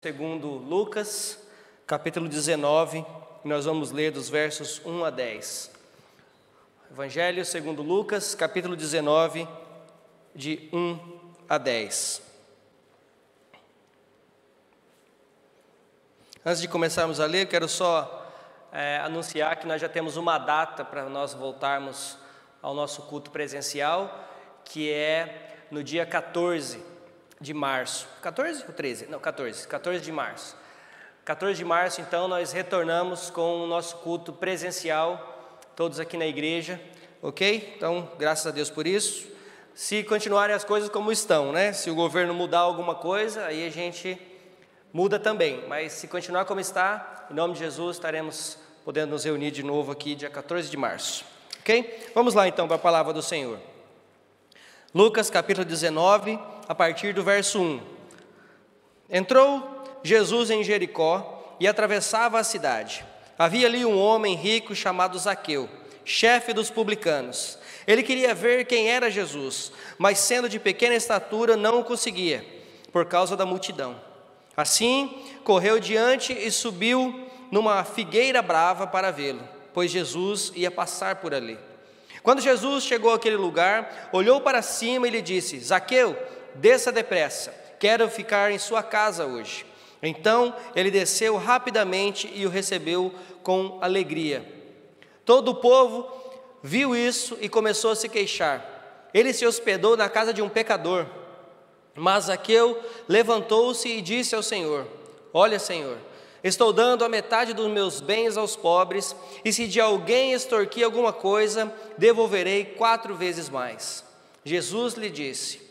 Segundo Lucas, capítulo 19, nós vamos ler dos versos 1 a 10. Evangelho segundo Lucas, capítulo 19, de 1 a 10. Antes de começarmos a ler, eu quero só anunciar que nós já temos uma data para nós voltarmos ao nosso culto presencial, que é no dia 14 de março. 14 ou 13? Não, 14 de março. 14 de março, então, nós retornamos com o nosso culto presencial, todos aqui na igreja, ok? Então, graças a Deus por isso. Se continuarem as coisas como estão, né? Se o governo mudar alguma coisa, aí a gente muda também. Mas se continuar como está, em nome de Jesus, estaremos podendo nos reunir de novo aqui, dia 14 de março, ok? Vamos lá, então, para a palavra do Senhor. Lucas, capítulo 19, a partir do verso 1. Entrou Jesus em Jericó e atravessava a cidade. Havia ali um homem rico chamado Zaqueu, chefe dos publicanos. Ele queria ver quem era Jesus, mas sendo de pequena estatura não o conseguia, por causa da multidão. Assim, correu diante e subiu numa figueira brava para vê-lo, pois Jesus ia passar por ali. Quando Jesus chegou àquele lugar, olhou para cima e lhe disse: Zaqueu, desça depressa, quero ficar em sua casa hoje. Então ele desceu rapidamente e o recebeu com alegria. Todo o povo viu isso e começou a se queixar. Ele se hospedou na casa de um pecador. Mas Zaqueu levantou-se e disse ao Senhor: Olha, Senhor, estou dando a metade dos meus bens aos pobres, e se de alguém extorquir alguma coisa, devolverei 4 vezes mais. Jesus lhe disse: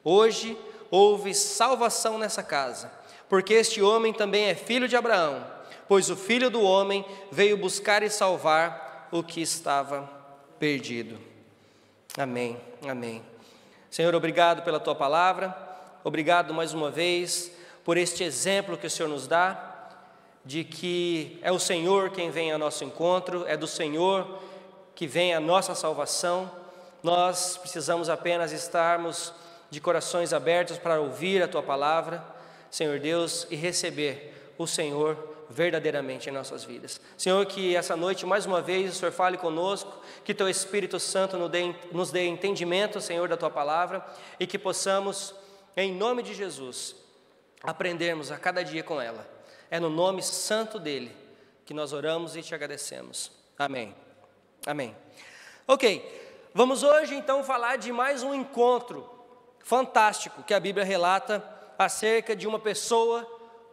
Hoje houve salvação nessa casa, porque este homem também é filho de Abraão, pois o Filho do Homem veio buscar e salvar o que estava perdido. Amém, amém. Senhor, obrigado pela Tua palavra, obrigado mais uma vez por este exemplo que o Senhor nos dá, de que é o Senhor quem vem ao nosso encontro, é do Senhor que vem a nossa salvação. Nós precisamos apenas estarmos de corações abertos para ouvir a Tua palavra, Senhor Deus, e receber o Senhor verdadeiramente em nossas vidas. Senhor, que essa noite, mais uma vez, o Senhor fale conosco, que Teu Espírito Santo nos dê entendimento, Senhor, da Tua palavra, e que possamos, em nome de Jesus, aprendermos a cada dia com ela. É no nome santo dEle que nós oramos e Te agradecemos. Amém. Amém. Ok, vamos hoje então falar de mais um encontro fantástico que a Bíblia relata acerca de uma pessoa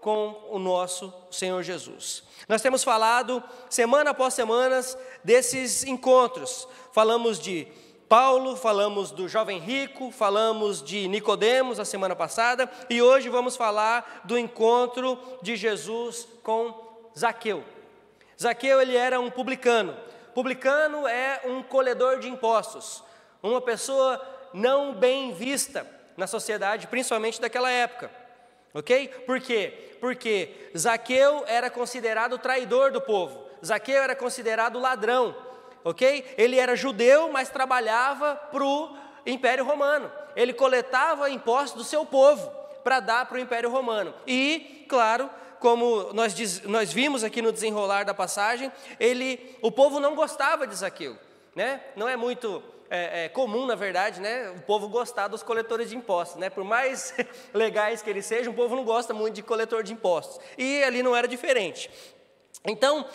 com o nosso Senhor Jesus. Nós temos falado semana após semana desses encontros. Falamos de Paulo, falamos do jovem rico, falamos de Nicodemos a semana passada, e hoje vamos falar do encontro de Jesus com Zaqueu. Zaqueu, ele era um publicano. Publicano é um coledor de impostos, uma pessoa não bem vista na sociedade, principalmente daquela época. Ok? Por quê? Porque Zaqueu era considerado traidor do povo. Zaqueu era considerado ladrão. Ok? Ele era judeu, mas trabalhava para o Império Romano. Ele coletava impostos do seu povo para dar para o Império Romano. E, claro, como nós vimos aqui no desenrolar da passagem, o povo não gostava de Zaqueu, né? Não é muito comum, na verdade, né, o povo gostar dos coletores de impostos, né? Por mais legais que eles sejam, o povo não gosta muito de coletor de impostos. E ali não era diferente. Então,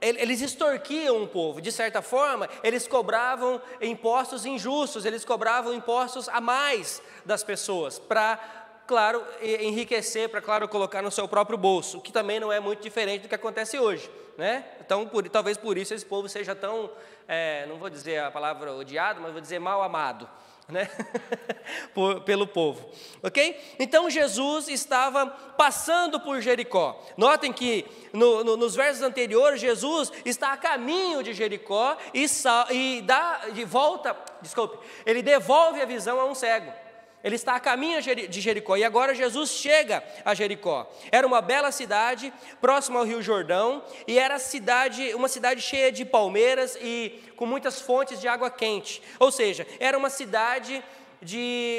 eles extorquiam o povo, de certa forma, eles cobravam impostos injustos, eles cobravam impostos a mais das pessoas, para, claro, enriquecer, para, claro, colocar no seu próprio bolso, o que também não é muito diferente do que acontece hoje, né? Então, talvez por isso esse povo seja tão, não vou dizer a palavra odiado, mas vou dizer mal amado, né? Pelo povo, ok? Então Jesus estava passando por Jericó. Notem que nos versos anteriores Jesus está a caminho de Jericó ele devolve a visão a um cego. Ele está a caminho de Jericó, e agora Jesus chega a Jericó. Era uma bela cidade, próxima ao Rio Jordão, e era uma cidade cheia de palmeiras e com muitas fontes de água quente. Ou seja, era uma cidade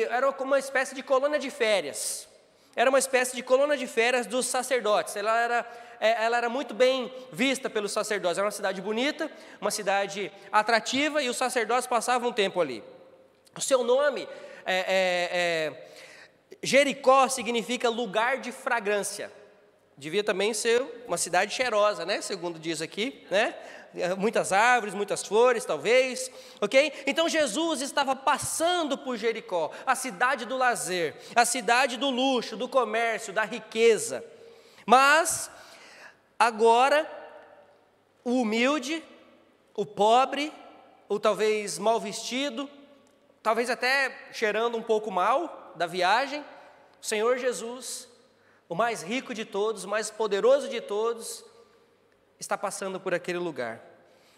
era como uma espécie de colônia de férias. era uma espécie de colônia de férias dos sacerdotes. Ela era muito bem vista pelos sacerdotes. Era uma cidade bonita, uma cidade atrativa, e os sacerdotes passavam um tempo ali. O seu nome, Jericó, significa lugar de fragrância. Devia também ser uma cidade cheirosa, né? Segundo diz aqui, né? Muitas árvores, muitas flores, talvez, ok? Então Jesus estava passando por Jericó, a cidade do lazer, a cidade do luxo, do comércio, da riqueza. Mas agora o humilde, o pobre, o talvez mal vestido, talvez até cheirando um pouco mal da viagem, o Senhor Jesus, o mais rico de todos, o mais poderoso de todos, está passando por aquele lugar.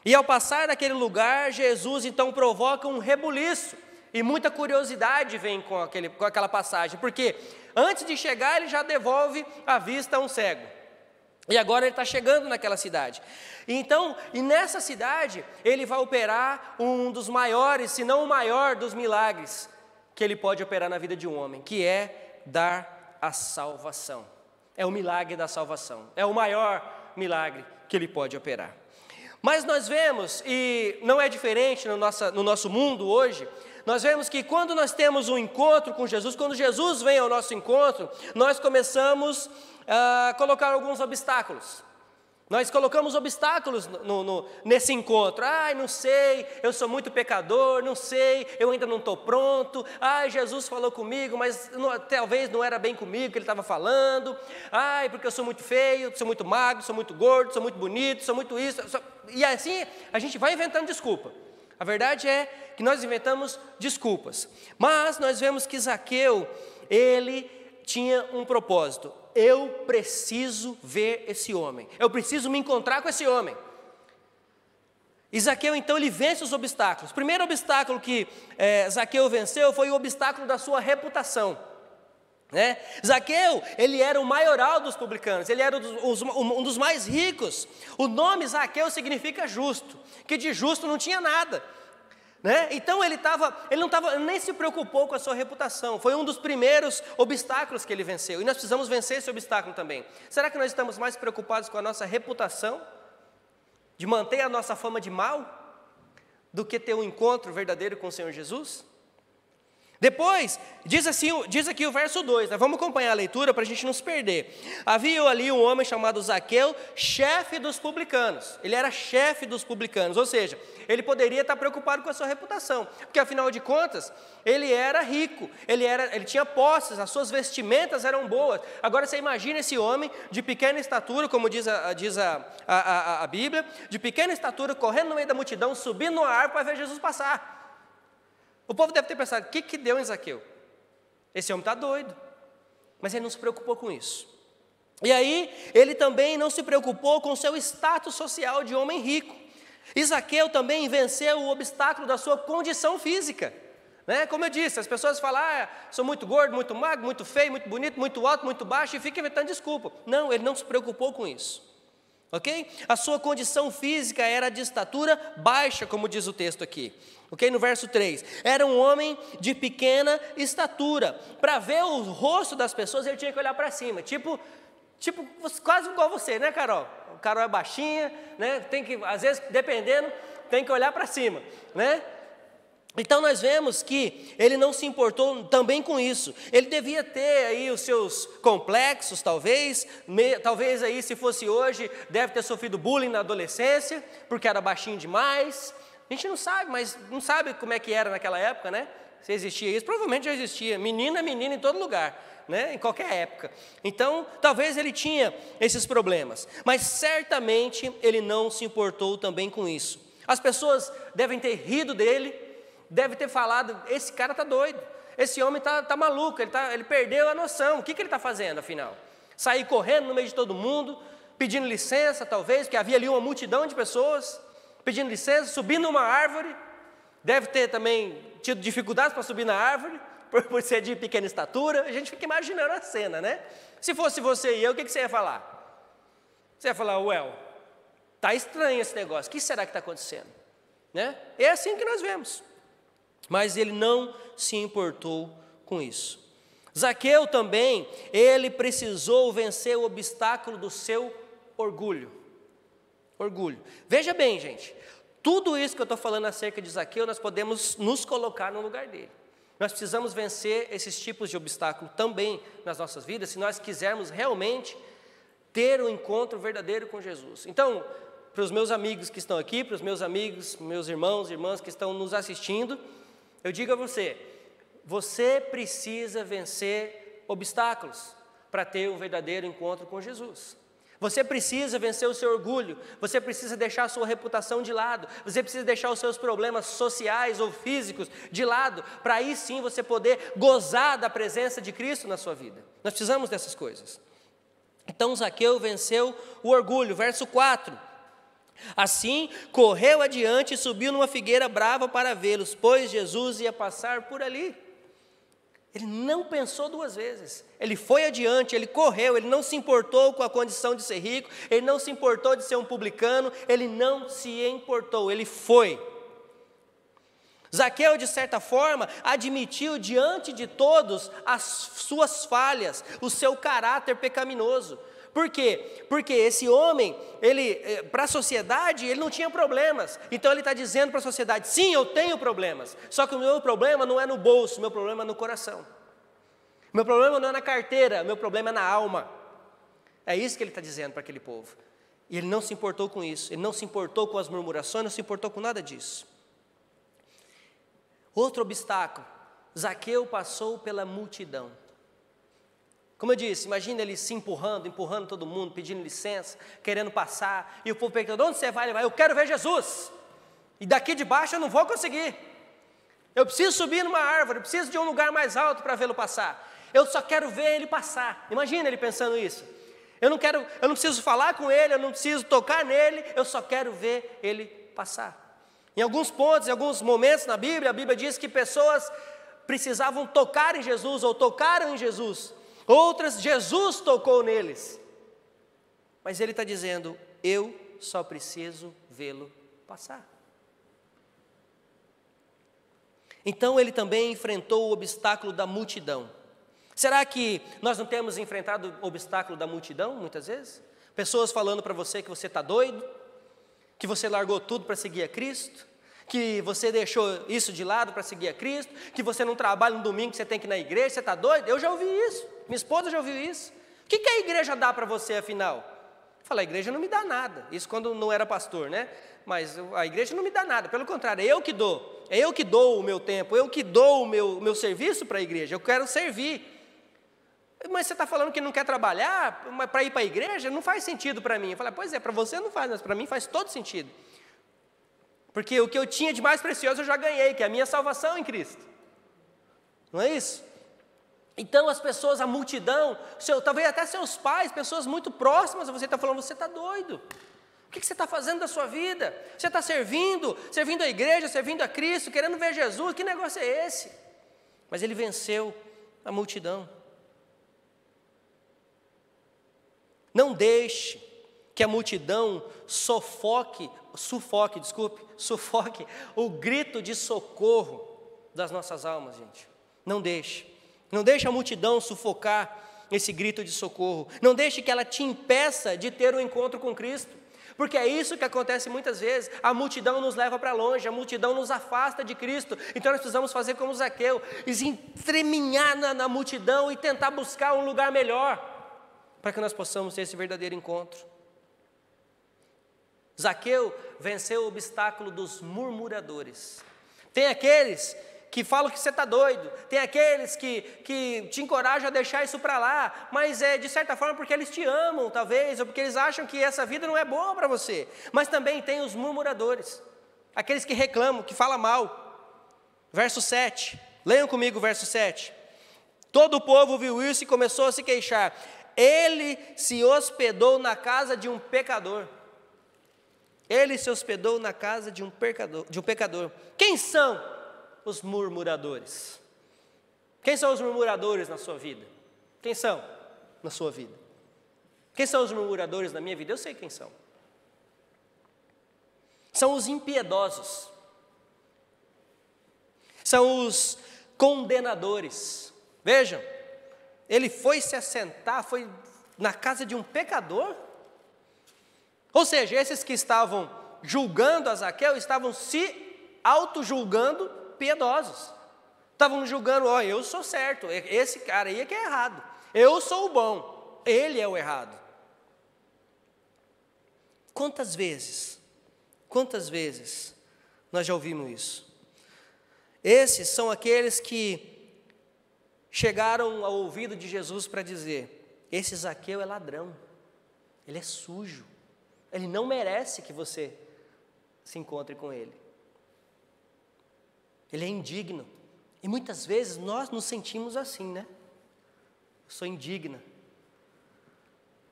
E ao passar naquele lugar, Jesus então provoca um rebuliço, e muita curiosidade vem com aquela passagem, porque antes de chegar ele já devolve a vista a um cego, e agora ele está chegando naquela cidade. E nessa cidade ele vai operar um dos maiores, se não o maior dos milagres que ele pode operar na vida de um homem, que é dar a salvação. É o milagre da salvação, é o maior milagre que ele pode operar. Mas nós vemos, e não é diferente no nosso mundo hoje, nós vemos que quando nós temos um encontro com Jesus, quando Jesus vem ao nosso encontro, nós começamos a colocar alguns obstáculos. Nós colocamos obstáculos nesse encontro. Não sei, eu sou muito pecador, não sei, eu ainda não estou pronto. Jesus falou comigo, mas talvez não era bem comigo que ele estava falando. Porque eu sou muito feio, sou muito magro, sou muito gordo, sou muito bonito, sou muito isso. E assim a gente vai inventando desculpa. A verdade é que nós inventamos desculpas. Mas nós vemos que Zaqueu, ele tinha um propósito. Eu preciso ver esse homem, eu preciso me encontrar com esse homem. E Zaqueu então ele vence os obstáculos. O primeiro obstáculo que Zaqueu venceu foi o obstáculo da sua reputação, né? Zaqueu, ele era o maioral dos publicanos, ele era um dos mais ricos. O nome Zaqueu significa justo, que de justo não tinha nada, né? Então ele nem se preocupou com a sua reputação. Foi um dos primeiros obstáculos que ele venceu, e nós precisamos vencer esse obstáculo também. Será que nós estamos mais preocupados com a nossa reputação, de manter a nossa fama de mal, do que ter um encontro verdadeiro com o Senhor Jesus? Depois, diz aqui o verso 2, né? Vamos acompanhar a leitura para a gente não se perder. Havia ali um homem chamado Zaqueu, chefe dos publicanos. Ele era chefe dos publicanos, ou seja, ele poderia estar preocupado com a sua reputação, porque afinal de contas, ele era rico, ele tinha posses, as suas vestimentas eram boas. Agora você imagina esse homem de pequena estatura, como diz a Bíblia, de pequena estatura, correndo no meio da multidão, subindo numa árvore para ver Jesus passar. O povo deve ter pensado, o que deu em Zaqueu? Esse homem está doido. Mas ele não se preocupou com isso. E aí, ele também não se preocupou com o seu status social de homem rico. E Zaqueu também venceu o obstáculo da sua condição física, né? Como eu disse, as pessoas falam, sou muito gordo, muito magro, muito feio, muito bonito, muito alto, muito baixo, e fica inventando desculpa. Não, ele não se preocupou com isso. Ok? A sua condição física era de estatura baixa, como diz o texto aqui. Ok? No verso 3, era um homem de pequena estatura. Para ver o rosto das pessoas, ele tinha que olhar para cima. Tipo, quase igual você, né, Carol? O Carol é baixinha, né? Às vezes, dependendo, tem que olhar para cima, né? Então nós vemos que ele não se importou também com isso. Ele devia ter aí os seus complexos, talvez aí, se fosse hoje, deve ter sofrido bullying na adolescência, porque era baixinho demais. A gente não sabe, mas não sabe como é que era naquela época, né? Se existia isso, provavelmente já existia. Menina em todo lugar, né? Em qualquer época. Então, talvez ele tinha esses problemas, mas certamente ele não se importou também com isso. As pessoas devem ter rido dele, devem ter falado, esse cara está doido, esse homem está maluco, ele perdeu a noção. O que ele está fazendo, afinal? Sair correndo no meio de todo mundo, pedindo licença, talvez, porque havia ali uma multidão de pessoas, pedindo licença, subindo numa árvore. Deve ter também tido dificuldades para subir na árvore, por ser de pequena estatura. A gente fica imaginando a cena, né? Se fosse você e eu, o que você ia falar? Você ia falar, está estranho esse negócio, o que será que está acontecendo? Né? É assim que nós vemos. Mas ele não se importou com isso. Zaqueu também, ele precisou vencer o obstáculo do seu orgulho. Orgulho. Veja bem, gente, tudo isso que eu estou falando acerca de Zaqueu, nós podemos nos colocar no lugar dele. Nós precisamos vencer esses tipos de obstáculo também nas nossas vidas, se nós quisermos realmente ter um encontro verdadeiro com Jesus. Então, para os meus amigos que estão aqui, para os meus amigos, meus irmãos e irmãs que estão nos assistindo, eu digo a você, você precisa vencer obstáculos para ter um verdadeiro encontro com Jesus. Você precisa vencer o seu orgulho, você precisa deixar a sua reputação de lado, você precisa deixar os seus problemas sociais ou físicos de lado, para aí sim você poder gozar da presença de Cristo na sua vida. Nós precisamos dessas coisas. Então Zaqueu venceu o orgulho, verso 4. Assim, correu adiante e subiu numa figueira brava para vê-los, pois Jesus ia passar por ali. Ele não pensou duas vezes, ele foi adiante, ele correu, ele não se importou com a condição de ser rico, ele não se importou de ser um publicano, ele não se importou, ele foi. Zaqueu, de certa forma, admitiu diante de todos as suas falhas, o seu caráter pecaminoso. Por quê? Porque esse homem, para a sociedade, ele não tinha problemas. Então ele está dizendo para a sociedade, sim, eu tenho problemas. Só que o meu problema não é no bolso, o meu problema é no coração. O meu problema não é na carteira, o meu problema é na alma. É isso que ele está dizendo para aquele povo. E ele não se importou com isso, ele não se importou com as murmurações, não se importou com nada disso. Outro obstáculo, Zaqueu passou pela multidão. Como eu disse, imagina ele se empurrando todo mundo, pedindo licença, querendo passar, e o povo perguntando, onde você vai? Ele vai, eu quero ver Jesus, e daqui de baixo eu não vou conseguir, eu preciso subir numa árvore, eu preciso de um lugar mais alto para vê-lo passar, eu só quero ver ele passar. Imagina ele pensando isso, eu não preciso falar com ele, eu não preciso tocar nele, eu só quero ver ele passar. Em alguns pontos, em alguns momentos na Bíblia, a Bíblia diz que pessoas precisavam tocar em Jesus, ou tocaram em Jesus. Outras, Jesus tocou neles. Mas ele está dizendo, eu só preciso vê-lo passar. Então ele também enfrentou o obstáculo da multidão. Será que nós não temos enfrentado o obstáculo da multidão, muitas vezes? Pessoas falando para você que você está doido, que você largou tudo para seguir a Cristo, que você deixou isso de lado para seguir a Cristo, que você não trabalha no domingo, que você tem que ir na igreja, você está doido? Eu já ouvi isso, minha esposa já ouviu isso. O que a igreja dá para você afinal? Eu falo, a igreja não me dá nada, isso quando não era pastor, né? Mas a igreja não me dá nada, pelo contrário, é eu que dou o meu tempo, eu que dou o meu serviço para a igreja, eu quero servir. Mas você está falando que não quer trabalhar para ir para a igreja? Não faz sentido para mim. Eu falo, pois é, para você não faz, mas para mim faz todo sentido. Porque o que eu tinha de mais precioso eu já ganhei, que é a minha salvação em Cristo. Não é isso? Então as pessoas, a multidão, talvez até seus pais, pessoas muito próximas a você, estão falando, você está doido. O que você está fazendo da sua vida? Você está servindo a igreja, servindo a Cristo, querendo ver Jesus, que negócio é esse? Mas ele venceu a multidão. Não deixe que a multidão sufoque o grito de socorro das nossas almas, gente. Não deixe a multidão sufocar esse grito de socorro. Não deixe que ela te impeça de ter um encontro com Cristo, porque é isso que acontece muitas vezes. A multidão nos leva para longe, a multidão nos afasta de Cristo. Então nós precisamos fazer como Zaqueu, entreminhar na multidão e tentar buscar um lugar melhor, para que nós possamos ter esse verdadeiro encontro. Zaqueu venceu o obstáculo dos murmuradores. Tem aqueles que falam que você está doido, tem aqueles que te encorajam a deixar isso para lá, mas é de certa forma porque eles te amam, talvez, ou porque eles acham que essa vida não é boa para você. Mas também tem os murmuradores, aqueles que reclamam, que falam mal. Verso 7, leiam comigo o verso 7. Todo o povo viu isso e começou a se queixar. Ele se hospedou na casa de um pecador. Ele se hospedou na casa de um pecador. Quem são os murmuradores? Quem são os murmuradores na sua vida? Quem são na sua vida? Quem são os murmuradores na minha vida? Eu sei quem são. São os impiedosos. São os condenadores. Vejam, Ele foi se assentar, foi na casa de um pecador? Ou seja, esses que estavam julgando a Zaqueu estavam se auto-julgando piedosos. Estavam julgando, eu sou certo, esse cara aí é que é errado. Eu sou o bom, ele é o errado. Quantas vezes nós já ouvimos isso? Esses são aqueles que chegaram ao ouvido de Jesus para dizer: esse Zaqueu é ladrão, ele é sujo, ele não merece que você se encontre com ele. Ele é indigno. E muitas vezes nós nos sentimos assim, né? Eu sou indigna,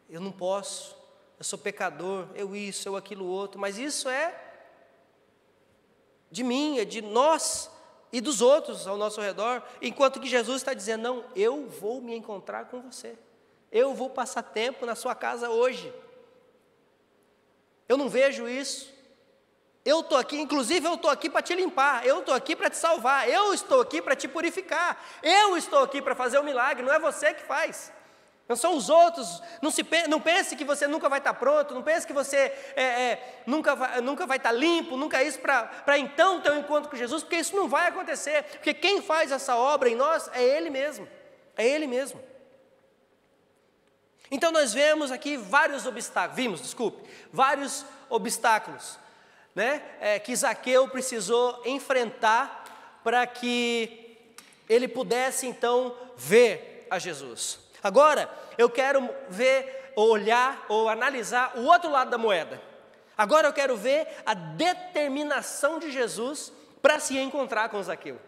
eu não posso, eu sou pecador, eu isso, eu aquilo outro, mas isso é de mim, é de nós e dos outros ao nosso redor, enquanto que Jesus está dizendo: não, eu vou me encontrar com você, eu vou passar tempo na sua casa hoje. Eu não vejo isso, eu estou aqui, inclusive eu estou aqui para te limpar, eu estou aqui para te salvar, eu estou aqui para te purificar, eu estou aqui para fazer o milagre, não é você que faz, não são os outros. Não pense que você nunca vai estar pronto, não pense que você nunca vai estar limpo, nunca é isso para então ter um encontro com Jesus, porque isso não vai acontecer, porque quem faz essa obra em nós é Ele mesmo, é Ele mesmo. Então nós vemos aqui vários obstáculos, né, que Zaqueu precisou enfrentar para que ele pudesse então ver a Jesus. Agora eu quero olhar ou analisar o outro lado da moeda. Agora eu quero ver a determinação de Jesus para se encontrar com Zaqueu.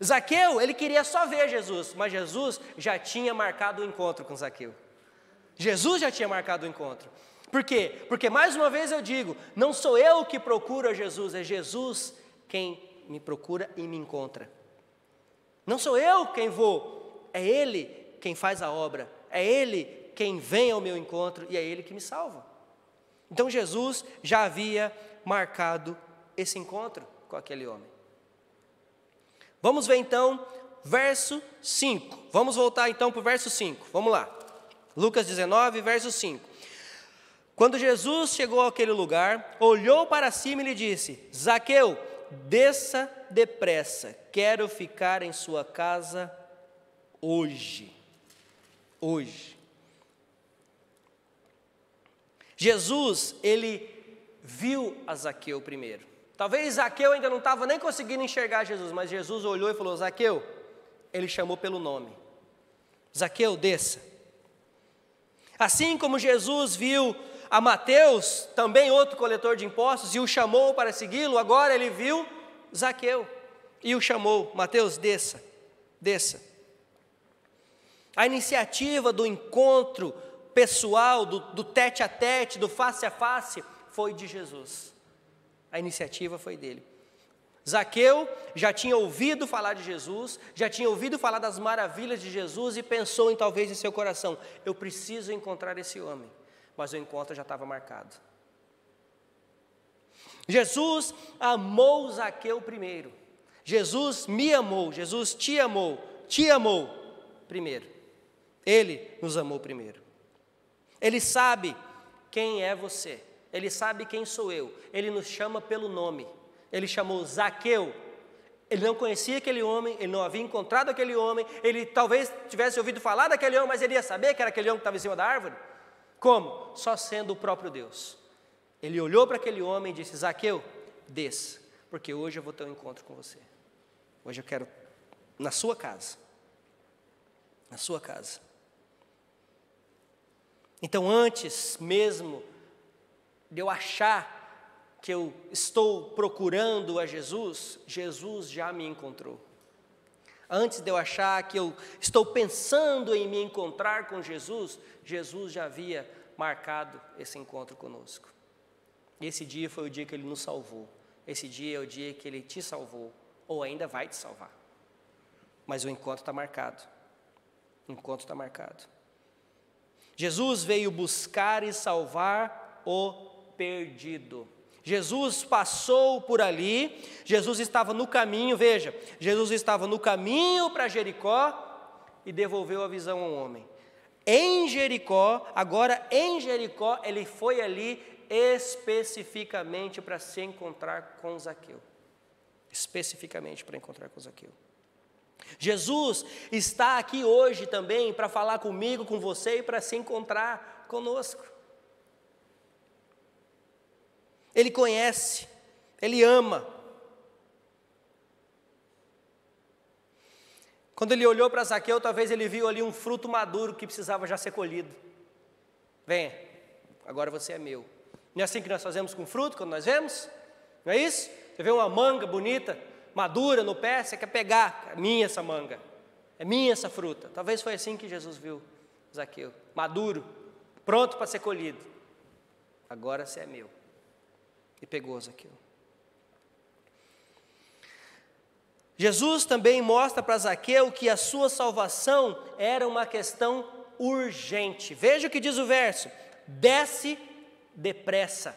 Zaqueu, ele queria só ver Jesus, mas Jesus já tinha marcado o encontro com Zaqueu. Jesus já tinha marcado o encontro. Por quê? Porque mais uma vez eu digo, não sou eu que procuro a Jesus, é Jesus quem me procura e me encontra. Não sou eu quem vou, é Ele quem faz a obra, é Ele quem vem ao meu encontro e é Ele que me salva. Então Jesus já havia marcado esse encontro com aquele homem. Vamos ver então verso 5, vamos voltar então para o verso 5, vamos lá. Lucas 19, verso 5. Quando Jesus chegou àquele lugar, olhou para cima e lhe disse: Zaqueu, desça depressa, quero ficar em sua casa hoje. Hoje. Jesus, ele viu a Zaqueu primeiro. Talvez Zaqueu ainda não estava nem conseguindo enxergar Jesus, mas Jesus olhou e falou: Zaqueu, ele chamou pelo nome. Zaqueu, desça. Assim como Jesus viu a Mateus, também outro coletor de impostos, e o chamou para segui-lo, agora ele viu Zaqueu e o chamou: Mateus, desça, desça. A iniciativa do encontro pessoal, do tete a tete, do face a face, foi de Jesus. A iniciativa foi dele. Zaqueu já tinha ouvido falar de Jesus, já tinha ouvido falar das maravilhas de Jesus e pensou talvez em seu coração: eu preciso encontrar esse homem. Mas o encontro já estava marcado. Jesus amou Zaqueu primeiro. Jesus me amou, Jesus te amou primeiro. Ele nos amou primeiro. Ele sabe quem é você, Ele sabe quem sou eu, Ele nos chama pelo nome. Ele chamou Zaqueu. Ele não conhecia aquele homem, ele não havia encontrado aquele homem, ele talvez tivesse ouvido falar daquele homem, mas ele ia saber que era aquele homem que estava em cima da árvore? Como? Só sendo o próprio Deus. Ele olhou para aquele homem e disse: Zaqueu, desça, porque hoje eu vou ter um encontro com você. Hoje eu quero na sua casa. Na sua casa. Então, antes mesmo de eu achar que eu estou procurando a Jesus, Jesus já me encontrou. Antes de eu achar que eu estou pensando em me encontrar com Jesus, Jesus já havia marcado esse encontro conosco. Esse dia foi o dia que Ele nos salvou. Esse dia é o dia que Ele te salvou, ou ainda vai te salvar. Mas o encontro está marcado. O encontro está marcado. Jesus veio buscar e salvar o perdido. Jesus passou por ali, Jesus estava no caminho, veja, Jesus estava no caminho para Jericó, e devolveu a visão ao homem. Em Jericó, agora em Jericó, ele foi ali especificamente para se encontrar com Zaqueu. Especificamente para encontrar com Zaqueu. Jesus está aqui hoje também para falar comigo, com você e para se encontrar conosco. Ele conhece, Ele ama. Quando ele olhou para Zaqueu, talvez ele viu ali um fruto maduro que precisava já ser colhido. Venha, agora você é meu. Não é assim que nós fazemos com fruto, quando nós vemos? Não é isso? Você vê uma manga bonita, madura no pé, você quer pegar. É minha essa manga, é minha essa fruta. Talvez foi assim que Jesus viu Zaqueu, maduro, pronto para ser colhido. Agora você é meu. E pegou Zaqueu. Jesus também mostra para Zaqueu que a sua salvação era uma questão urgente. Veja o que diz o verso: desce depressa.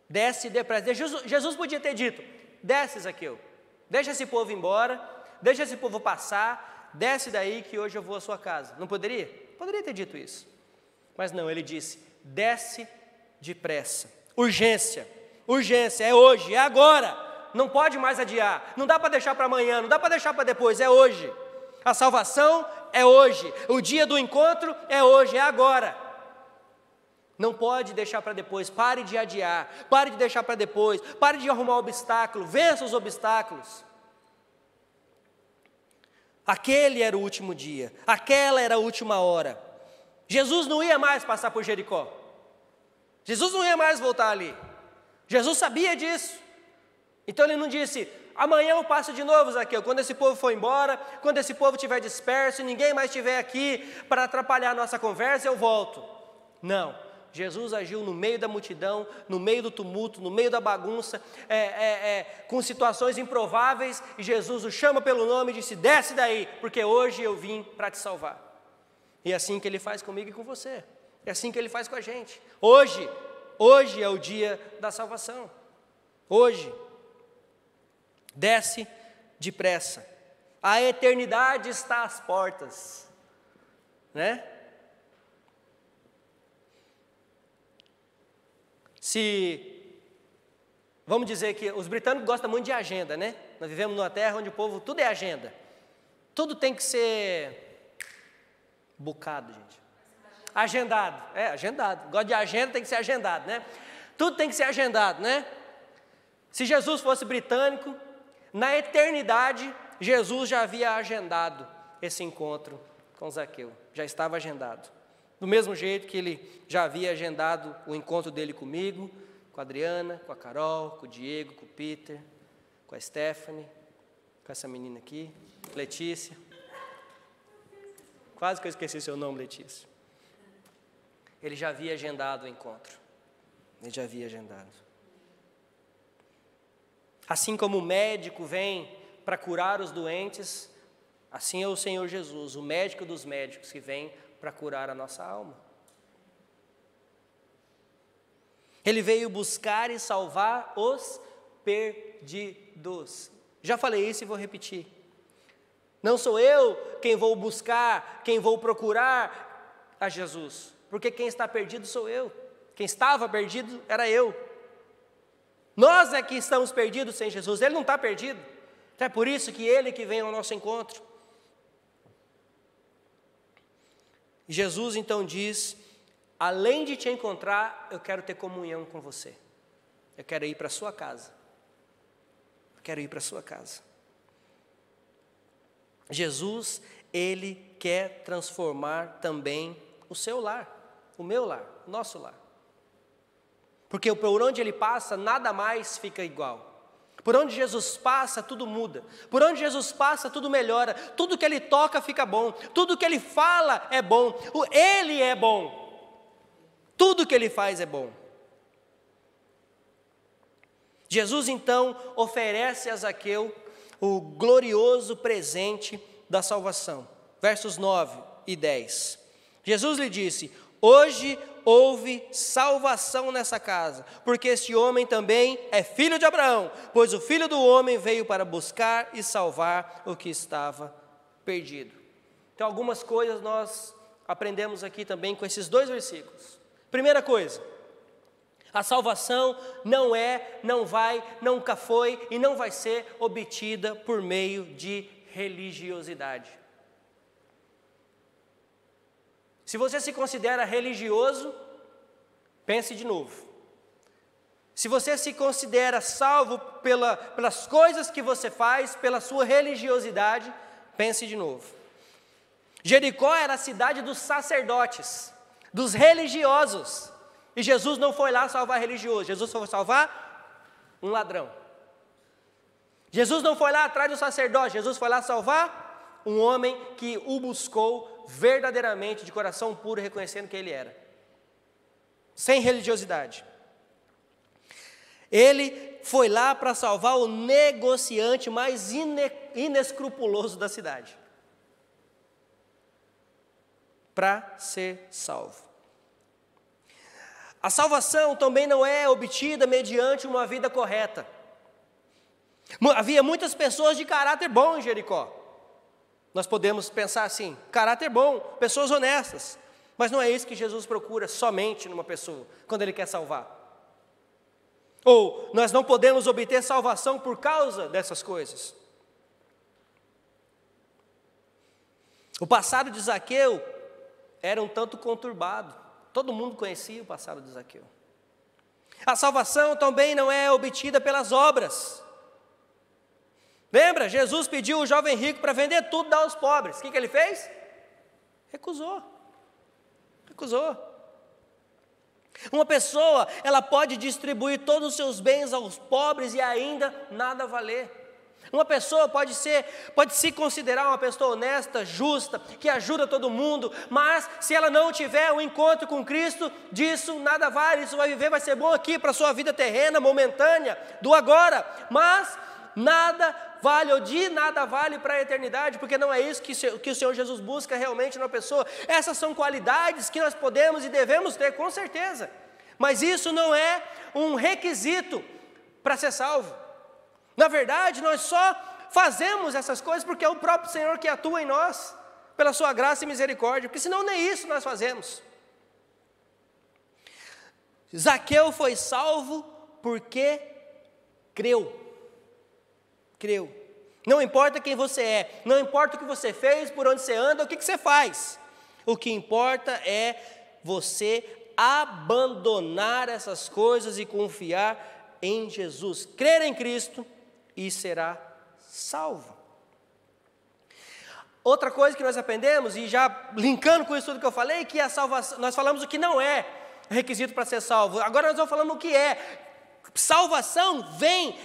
Desce depressa. Jesus podia ter dito: desce, Zaqueu, deixa esse povo embora, deixa esse povo passar, desce daí que hoje eu vou à sua casa. Não poderia? Poderia ter dito isso. Mas não, ele disse: desce depressa. Urgência, urgência, é hoje, é agora. Não pode mais adiar, não dá para deixar para amanhã, não dá para deixar para depois, é hoje. A salvação é hoje, o dia do encontro é hoje, é agora. Não pode deixar para depois, pare de adiar, pare de deixar para depois, pare de arrumar obstáculo, vença os obstáculos. Aquele era o último dia, aquela era a última hora. Jesus não ia mais passar por Jericó, Jesus não ia mais voltar ali, Jesus sabia disso. Então ele não disse: amanhã eu passo de novo, Zaqueu, quando esse povo for embora, quando esse povo estiver disperso e ninguém mais estiver aqui para atrapalhar a nossa conversa, eu volto. Não, Jesus agiu no meio da multidão, no meio do tumulto, no meio da bagunça, com situações improváveis, e Jesus o chama pelo nome e disse: desce daí, porque hoje eu vim para te salvar. E é assim que ele faz comigo e com você, é assim que ele faz com a gente. Hoje é o dia da salvação, hoje. Desce depressa, a eternidade está às portas, né? Vamos dizer que os britânicos gostam muito de agenda, né? Nós vivemos numa terra onde o povo, tudo é agenda, tudo tem que ser bucado, gente, agendado, agendado, gosta de agenda, tem que ser agendado, né? Tudo tem que ser agendado, né? Se Jesus fosse britânico, na eternidade, Jesus já havia agendado esse encontro com Zaqueu, já estava agendado. Do mesmo jeito que ele já havia agendado o encontro dele comigo, com a Adriana, com a Carol, com o Diego, com o Peter, com a Stephanie, com essa menina aqui, Letícia. Quase que eu esqueci seu nome, Letícia. Ele já havia agendado o encontro, ele já havia agendado. Assim como o médico vem para curar os doentes, assim é o Senhor Jesus, o médico dos médicos, que vem para curar a nossa alma. Ele veio buscar e salvar os perdidos. Já falei isso e vou repetir. Não sou eu quem vou buscar, quem vou procurar a Jesus, porque quem está perdido sou eu. Quem estava perdido era eu. Nós é que estamos perdidos sem Jesus, Ele não está perdido. Então é por isso que Ele que vem ao nosso encontro. E Jesus então diz: além de te encontrar, eu quero ter comunhão com você. Eu quero ir para a sua casa. Eu quero ir para a sua casa. Jesus, Ele quer transformar também o seu lar, o meu lar, o nosso lar. Porque por onde Ele passa, nada mais fica igual. Por onde Jesus passa, tudo muda. Por onde Jesus passa, tudo melhora. Tudo que Ele toca fica bom. Tudo que Ele fala é bom. Ele é bom. Tudo que Ele faz é bom. Jesus então oferece a Zaqueu o glorioso presente da salvação. Versos 9 e 10. Jesus lhe disse: hoje houve salvação nessa casa, porque este homem também é filho de Abraão, pois o Filho do Homem veio para buscar e salvar o que estava perdido. Então, algumas coisas nós aprendemos aqui também com esses 2 versículos. Primeira coisa, a salvação não é, não vai, nunca foi e não vai ser obtida por meio de religiosidade. Se você se considera religioso, pense de novo. Se você se considera salvo pelas coisas que você faz, pela sua religiosidade, pense de novo. Jericó era a cidade dos sacerdotes, dos religiosos. E Jesus não foi lá salvar religioso, Jesus foi salvar um ladrão. Jesus não foi lá atrás do sacerdote, Jesus foi lá salvar um homem que o buscou verdadeiramente, de coração puro, reconhecendo que ele era. Sem religiosidade. Ele foi lá para salvar o negociante mais inescrupuloso da cidade. Para ser salvo. A salvação também não é obtida mediante uma vida correta. Havia muitas pessoas de caráter bom em Jericó. Nós podemos pensar assim, caráter bom, pessoas honestas. Mas não é isso que Jesus procura somente numa pessoa, quando Ele quer salvar. Ou nós não podemos obter salvação por causa dessas coisas. O passado de Zaqueu era um tanto conturbado. Todo mundo conhecia o passado de Zaqueu. A salvação também não é obtida pelas obras. Lembra? Jesus pediu o jovem rico para vender tudo e dar aos pobres. O que ele fez? Recusou. Uma pessoa, ela pode distribuir todos os seus bens aos pobres e ainda nada valer. Uma pessoa pode se considerar uma pessoa honesta, justa, que ajuda todo mundo, mas se ela não tiver um encontro com Cristo, disso nada vale. Isso vai ser bom aqui para a sua vida terrena, momentânea, do agora, mas nada vale, ou de nada vale para a eternidade, porque não é isso que o Senhor Jesus busca realmente numa pessoa. Essas são qualidades que nós podemos e devemos ter, com certeza, mas isso não é um requisito para ser salvo. Na verdade, nós só fazemos essas coisas porque é o próprio Senhor que atua em nós, pela sua graça e misericórdia, porque senão nem isso nós fazemos. Zaqueu foi salvo porque creu. Não importa quem você é, não importa o que você fez, por onde você anda, o que você faz. O que importa é você abandonar essas coisas e confiar em Jesus. Crer em Cristo e será salvo. Outra coisa que nós aprendemos, e já linkando com isso tudo que eu falei, que a salvação, nós falamos o que não é requisito para ser salvo. Agora nós vamos falando o que é. Salvação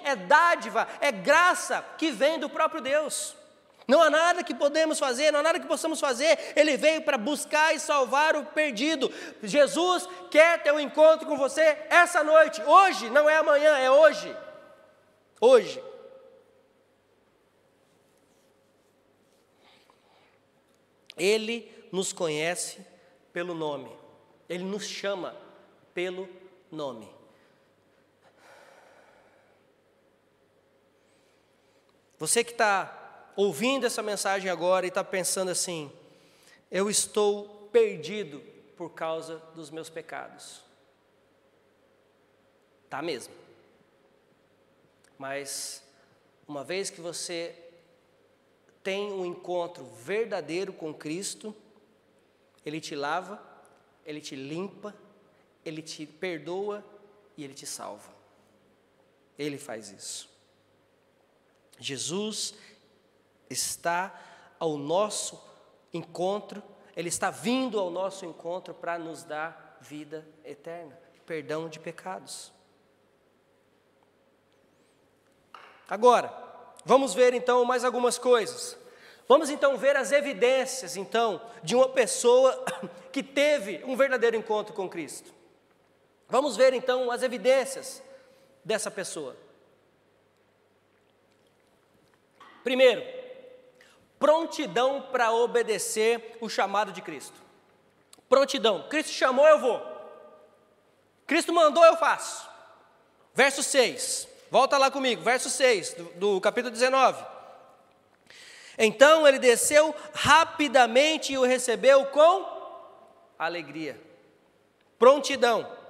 é dádiva, é graça que vem do próprio Deus. Não há nada que podemos fazer, não há nada que possamos fazer. Ele veio para buscar e salvar o perdido. Jesus quer ter um encontro com você essa noite, hoje, não é amanhã, é hoje. Hoje. Ele nos conhece pelo nome, Ele nos chama pelo nome. Você que está ouvindo essa mensagem agora e está pensando assim, eu estou perdido por causa dos meus pecados. Tá mesmo. Mas uma vez que você tem um encontro verdadeiro com Cristo, Ele te lava, Ele te limpa, Ele te perdoa e Ele te salva. Ele faz isso. Jesus está ao nosso encontro, Ele está vindo ao nosso encontro para nos dar vida eterna, perdão de pecados. Agora, vamos ver então mais algumas coisas. Vamos então ver as evidências então de uma pessoa que teve um verdadeiro encontro com Cristo. Vamos ver então as evidências dessa pessoa. Primeiro, prontidão para obedecer o chamado de Cristo. Prontidão. Cristo chamou, eu vou. Cristo mandou, eu faço. Verso 6. Volta lá comigo, verso 6 do capítulo 19. Então ele desceu rapidamente e o recebeu com alegria, prontidão.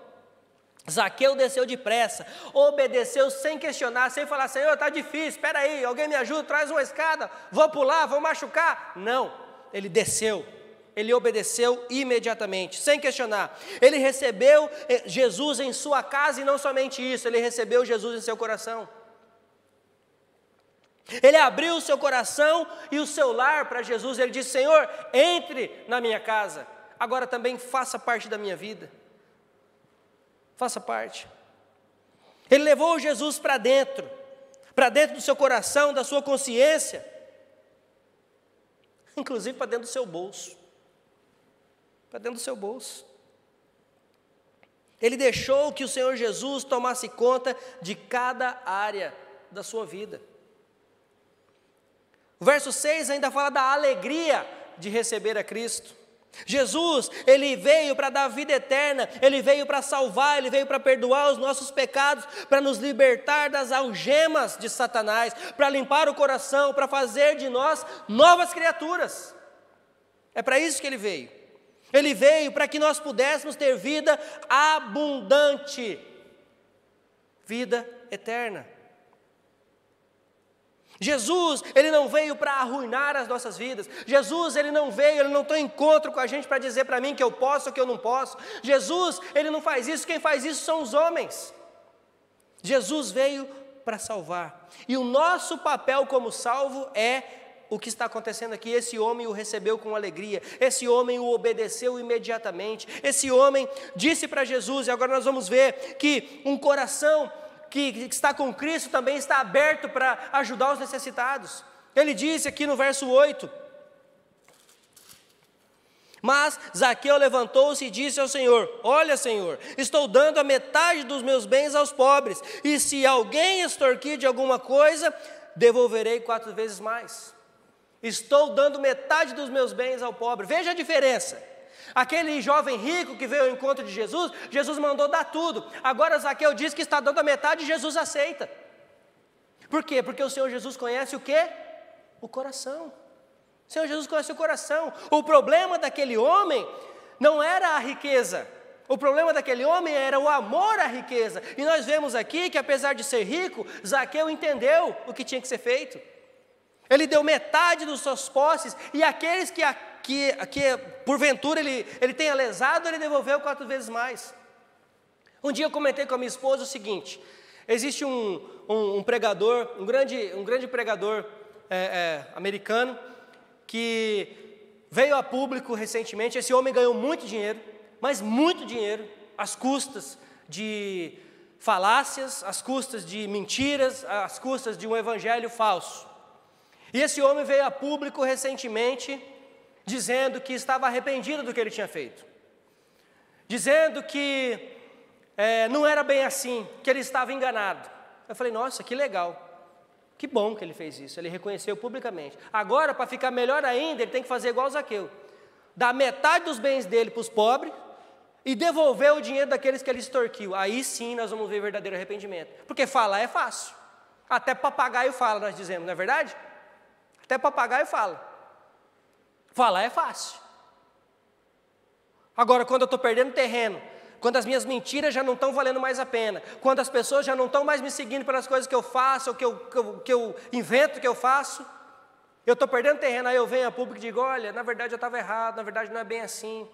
Zaqueu desceu depressa, obedeceu sem questionar, sem falar: Senhor, está difícil, espera aí, alguém me ajuda, traz uma escada, vou pular, vou machucar. Não, ele desceu, ele obedeceu imediatamente, sem questionar. Ele recebeu Jesus em sua casa e não somente isso, ele recebeu Jesus em seu coração. Ele abriu o seu coração e o seu lar para Jesus. Ele disse: Senhor, entre na minha casa, agora também faça parte da minha vida. Faça parte. Ele levou Jesus para dentro do seu coração, da sua consciência, inclusive para dentro do seu bolso. Para dentro do seu bolso. Ele deixou que o Senhor Jesus tomasse conta de cada área da sua vida. O verso 6 ainda fala da alegria de receber a Cristo. Jesus, ele veio para dar vida eterna, ele veio para salvar, ele veio para perdoar os nossos pecados, para nos libertar das algemas de Satanás, para limpar o coração, para fazer de nós novas criaturas. É para isso que ele veio. Ele veio para que nós pudéssemos ter vida abundante, vida eterna. Jesus, ele não veio para arruinar as nossas vidas. Jesus, ele não veio, ele não tem encontro com a gente para dizer para mim que eu posso ou que eu não posso. Jesus, ele não faz isso, quem faz isso são os homens. Jesus veio para salvar. E o nosso papel como salvo é o que está acontecendo aqui. Esse homem o recebeu com alegria, esse homem o obedeceu imediatamente. Esse homem disse para Jesus, e agora nós vamos ver que um coração que está com Cristo também está aberto para ajudar os necessitados. Ele disse aqui no verso 8: mas Zaqueu levantou-se e disse ao Senhor: olha, Senhor, estou dando a metade dos meus bens aos pobres, e se alguém extorquir de alguma coisa, devolverei 4 vezes mais. Estou dando metade dos meus bens ao pobre. Veja a diferença. Aquele jovem rico que veio ao encontro de Jesus, Jesus mandou dar tudo. Agora Zaqueu diz que está dando a metade e Jesus aceita. Por quê? Porque o Senhor Jesus conhece o quê? O coração. O Senhor Jesus conhece o coração. O problema daquele homem não era a riqueza. O problema daquele homem era o amor à riqueza. E nós vemos aqui que, apesar de ser rico, Zaqueu entendeu o que tinha que ser feito. Ele deu metade dos seus posses, e aqueles que porventura ele tenha lesado, ele devolveu 4 vezes mais. Um dia eu comentei com a minha esposa o seguinte: existe um pregador, um grande pregador americano, que veio a público recentemente. Esse homem ganhou muito dinheiro, mas muito dinheiro, às custas de falácias, às custas de mentiras, às custas de um evangelho falso. E esse homem veio a público recentemente, dizendo que estava arrependido do que ele tinha feito, dizendo que não era bem assim, que ele estava enganado. Eu falei: nossa, que legal, que bom que ele fez isso, ele reconheceu publicamente. Agora, para ficar melhor ainda, ele tem que fazer igual Zaqueu, dar metade dos bens dele para os pobres e devolver o dinheiro daqueles que ele extorquiu. Aí sim nós vamos ver verdadeiro arrependimento, porque falar é fácil, até papagaio fala, nós dizemos, não é verdade? Até papagaio fala. Falar é fácil. Agora, quando eu estou perdendo terreno, quando as minhas mentiras já não estão valendo mais a pena, quando as pessoas já não estão mais me seguindo pelas coisas que eu faço, ou que eu invento que eu faço, eu estou perdendo terreno, aí eu venho a público e digo: olha, na verdade eu estava errado, na verdade não é bem assim.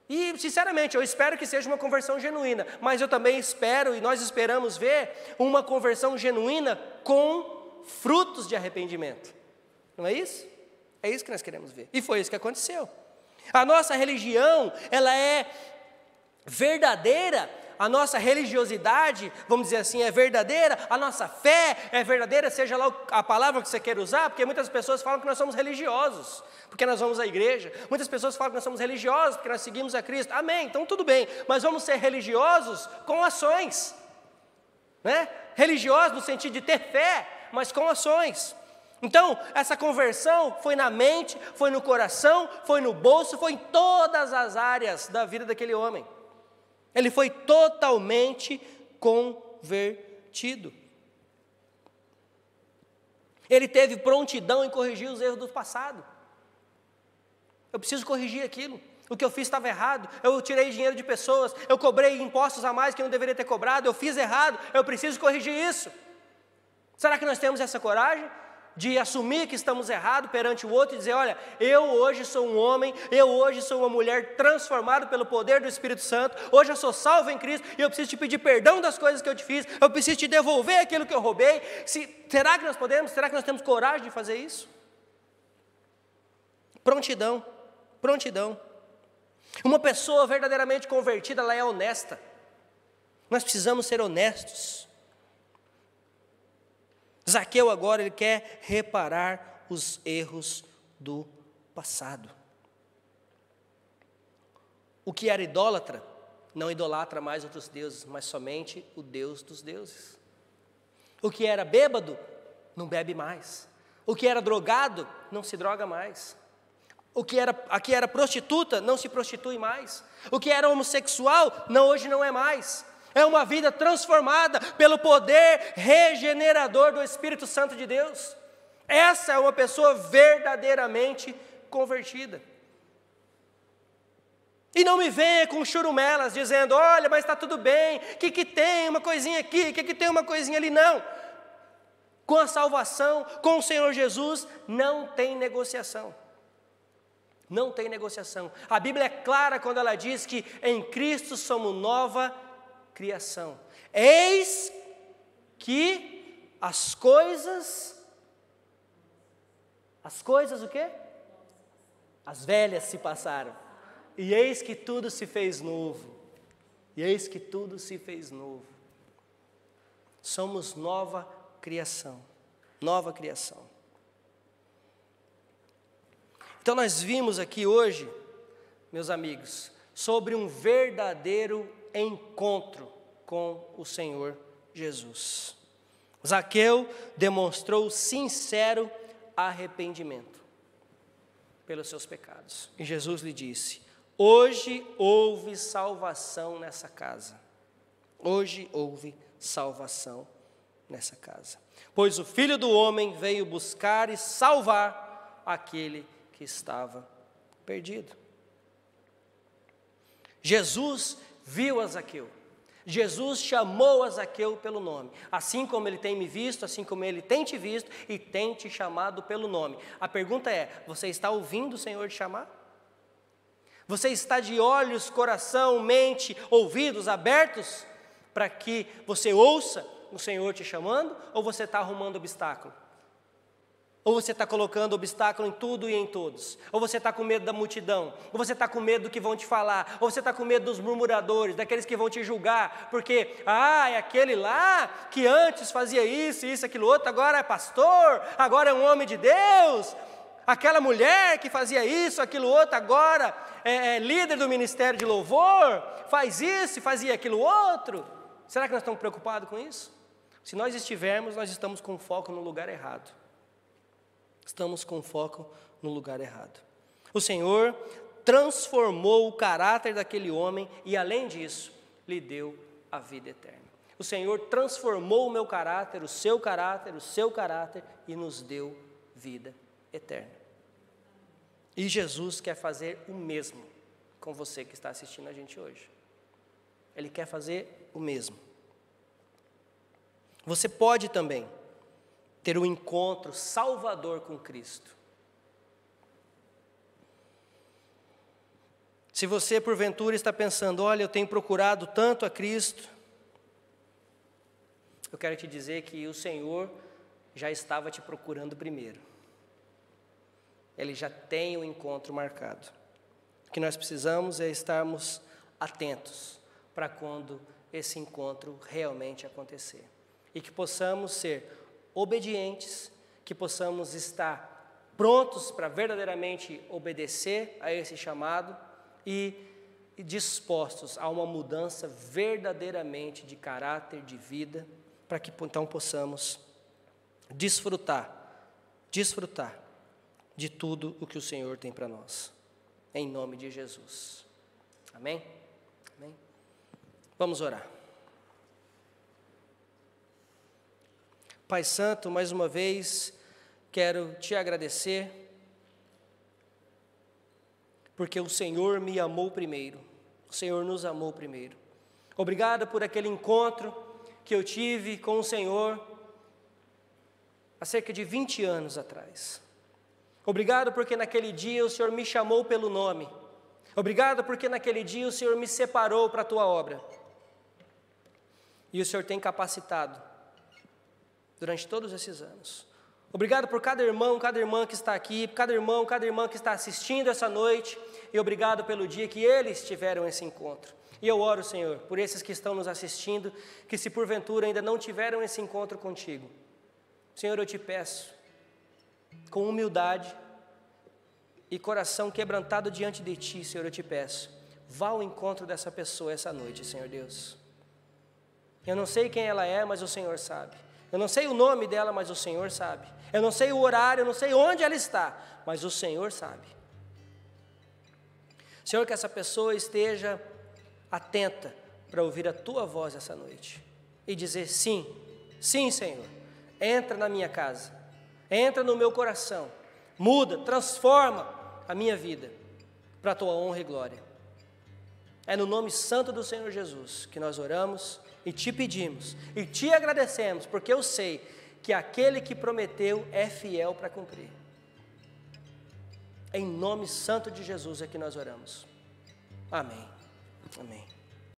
E, sinceramente, eu espero que seja uma conversão genuína, mas eu também espero, e nós esperamos ver, uma conversão genuína com frutos de arrependimento. Não é isso? É isso que nós queremos ver. E foi isso que aconteceu. A nossa religião, ela é verdadeira, a nossa religiosidade, vamos dizer assim, é verdadeira, a nossa fé é verdadeira, seja lá a palavra que você queira usar, porque muitas pessoas falam que nós somos religiosos, porque nós vamos à igreja. Muitas pessoas falam que nós somos religiosos, porque nós seguimos a Cristo. Amém, então tudo bem, mas vamos ser religiosos com ações, né? Religiosos no sentido de ter fé, mas com ações. Então, essa conversão foi na mente, foi no coração, foi no bolso, foi em todas as áreas da vida daquele homem. Ele foi totalmente convertido. Ele teve prontidão em corrigir os erros do passado. Eu preciso corrigir aquilo. O que eu fiz estava errado, eu tirei dinheiro de pessoas, eu cobrei impostos a mais que eu não deveria ter cobrado, eu fiz errado, eu preciso corrigir isso. Será que nós temos essa coragem de assumir que estamos errados perante o outro e dizer, olha, eu hoje sou um homem, eu hoje sou uma mulher transformado pelo poder do Espírito Santo, hoje eu sou salvo em Cristo e eu preciso te pedir perdão das coisas que eu te fiz, eu preciso te devolver aquilo que eu roubei. Será que nós podemos? Será que nós temos coragem de fazer isso? Prontidão. Uma pessoa verdadeiramente convertida, ela é honesta. Nós precisamos ser honestos. Zaqueu agora, ele quer reparar os erros do passado. O que era idólatra, não idolatra mais outros deuses, mas somente o Deus dos deuses. O que era bêbado, não bebe mais. O que era drogado, não se droga mais. A que era prostituta, não se prostitui mais. O que era homossexual, hoje não é mais. É uma vida transformada pelo poder regenerador do Espírito Santo de Deus. Essa é uma pessoa verdadeiramente convertida. E não me venha com churumelas dizendo, olha, mas está tudo bem, o que tem uma coisinha aqui, o que tem uma coisinha ali, não. Com a salvação, com o Senhor Jesus, não tem negociação. Não tem negociação. A Bíblia é clara quando ela diz que em Cristo somos nova criação. Eis que as coisas o quê? As velhas se passaram. E eis que tudo se fez novo. Somos nova criação. Nova criação. Então nós vimos aqui hoje, meus amigos, sobre um verdadeiro encontro com o Senhor Jesus. Zaqueu demonstrou sincero arrependimento pelos seus pecados. E Jesus lhe disse, hoje houve salvação nessa casa. Hoje houve salvação nessa casa. Pois o Filho do Homem veio buscar e salvar aquele que estava perdido. Jesus viu a Zaqueu. Jesus chamou a Zaqueu pelo nome. Assim como ele tem me visto, assim como ele tem te visto e tem te chamado pelo nome. A pergunta é, você está ouvindo o Senhor te chamar? Você está de olhos, coração, mente, ouvidos abertos para que você ouça o Senhor te chamando? Ou você está arrumando obstáculo? Ou você está colocando obstáculo em tudo e em todos? Ou você está com medo da multidão? Ou você está com medo do que vão te falar? Ou você está com medo dos murmuradores, daqueles que vão te julgar? Porque, é aquele lá que antes fazia isso, aquilo outro, agora é pastor, agora é um homem de Deus. Aquela mulher que fazia isso, aquilo outro, agora é líder do ministério de louvor, faz isso, fazia aquilo outro. Será que nós estamos preocupados com isso? Se nós estivermos, nós estamos com foco no lugar errado. Estamos com foco no lugar errado. O Senhor transformou o caráter daquele homem e, além disso, lhe deu a vida eterna. O Senhor transformou o meu caráter, o seu caráter e nos deu vida eterna. E Jesus quer fazer o mesmo com você que está assistindo a gente hoje. Ele quer fazer o mesmo. Você pode também ter um encontro salvador com Cristo. Se você porventura está pensando, olha, eu tenho procurado tanto a Cristo, eu quero te dizer que o Senhor já estava te procurando primeiro. Ele já tem o encontro marcado. O que nós precisamos é estarmos atentos para quando esse encontro realmente acontecer. E que possamos ser obedientes, que possamos estar prontos para verdadeiramente obedecer a esse chamado e dispostos a uma mudança verdadeiramente de caráter, de vida, para que então possamos desfrutar de tudo o que o Senhor tem para nós. Em nome de Jesus. Amém? Amém? Vamos orar. Pai Santo, mais uma vez, quero te agradecer, porque o Senhor me amou primeiro, o Senhor nos amou primeiro. Obrigado por aquele encontro que eu tive com o Senhor há cerca de 20 anos atrás. Obrigado porque naquele dia o Senhor me chamou pelo nome. Obrigado porque naquele dia o Senhor me separou para a tua obra. E o Senhor tem capacitado durante todos esses anos. Obrigado por cada irmão, cada irmã que está aqui, cada irmão, cada irmã que está assistindo essa noite. E obrigado pelo dia que eles tiveram esse encontro. E eu oro, Senhor, por esses que estão nos assistindo, que se porventura ainda não tiveram esse encontro contigo. Senhor, eu te peço, com humildade e coração quebrantado diante de ti, Senhor, eu te peço, vá ao encontro dessa pessoa essa noite, Senhor Deus. Eu não sei quem ela é, mas o Senhor sabe. Eu não sei o nome dela, mas o Senhor sabe. Eu não sei o horário, eu não sei onde ela está, mas o Senhor sabe. Senhor, que essa pessoa esteja atenta para ouvir a tua voz essa noite e dizer sim, sim, Senhor, entra na minha casa, entra no meu coração, muda, transforma a minha vida para a tua honra e glória. É no nome santo do Senhor Jesus que nós oramos e te pedimos e te agradecemos, porque eu sei que aquele que prometeu é fiel para cumprir. Em nome santo de Jesus é que nós oramos. Amém. Amém.